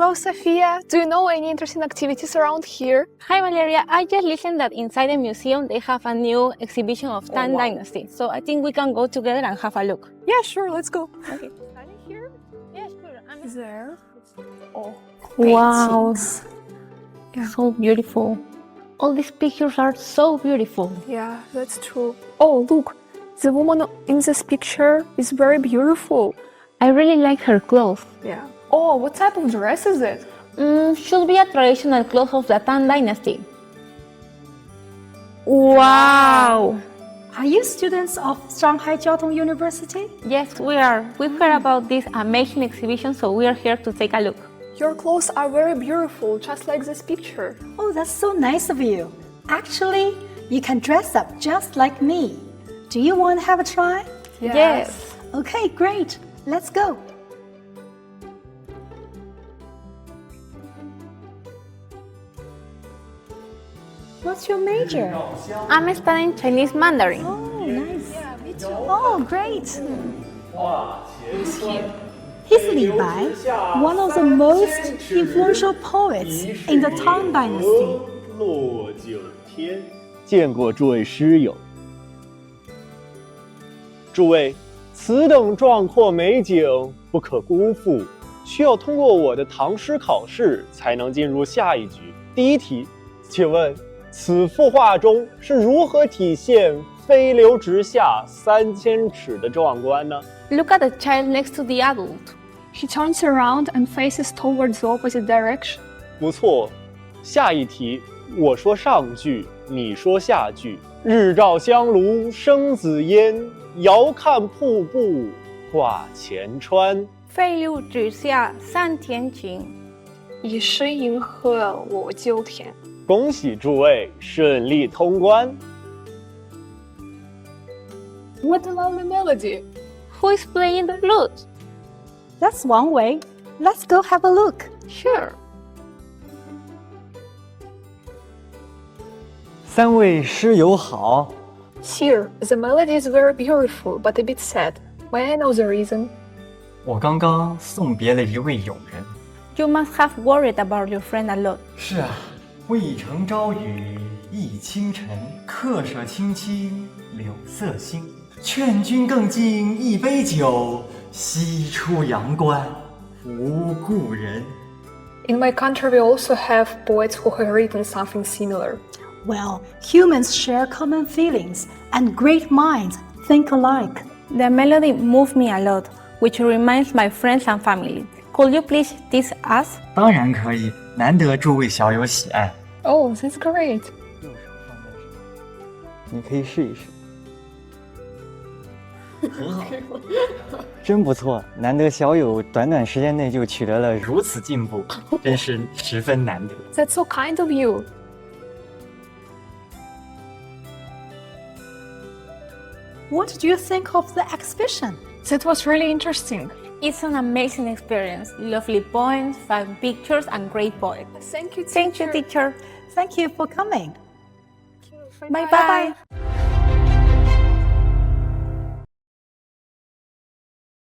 Hello, Sophia. Do you know any interesting activities around here? Hi Valeria, I just listened that inside the museum they have a new exhibition of Tang Dynasty. So I think we can go together and have a look. Yeah, sure. Let's go. Okay. Here? Yeah, sure. Is there? Oh, Wow. paintings. Yeah. So beautiful. All these pictures are so beautiful. Yeah, that's true. Oh, look. The woman in this picture is very beautiful. I really like her clothes. Yeah. Oh, what type of dress is it? Should be a traditional cloth of the Tang Dynasty. Wow! Are you students of Shanghai Jiao Tong University? Yes, we are. We've heard about this amazing exhibition, so we are here to take a look. Your clothes are very beautiful, just like this picture. Oh, that's so nice of you. Actually, you can dress up just like me. Do you want to have a try? Yes. Okay, great. Let's go. What's your major? I'm studying Chinese Mandarin. Oh, nice. Oh, great. He's Li Bai, one of the most influential poets in the Tang Dynasty. 落九天，见过诸位师友。诸位，此等壮阔美景不可辜负，需要通过我的唐诗考试才能进入下一局。第一题，请问此幅画中是如何体现飞流直下3000尺的壮观呢？ Look at the child next to the adult. He turns around and faces towards the opposite direction. 不错，下一题，我说上句，你说下句。日照香炉生紫烟，遥看瀑布挂前川。飞流直下三天晴。以诗迎鹤我鸠田。恭喜诸位顺利通关。 What a lovely melody. Who is playing the flute? That's one way. Let's go have a look. Sure. 三位师友好， Sir, the melody is very beautiful, but a bit sad. May I know the reason? 我刚刚送别了一位友人。 You must have worried about your friend a lot. 是啊，渭城朝雨浥轻尘，客舍青青柳色新。劝君更尽一杯酒，西出阳关无故人。 In my country, we also have poets who have written something similar. Well, humans share common feelings, and great minds think alike. The melody moved me a lot, which reminds my friends and family. Could you please teach us? 当然可以，难得诸位小友喜爱。 Oh, that's great. 你可以试一试。很好，真不错，难得小友短短时间内就取得了如此进步，真是十分难得。 That's so kind of you. What did you think of the exhibition? That was really interesting. It's an amazing experience. Lovely poems, fun pictures, and great poets. Thank you, Thank you, teacher. Thank you for coming. Bye-bye.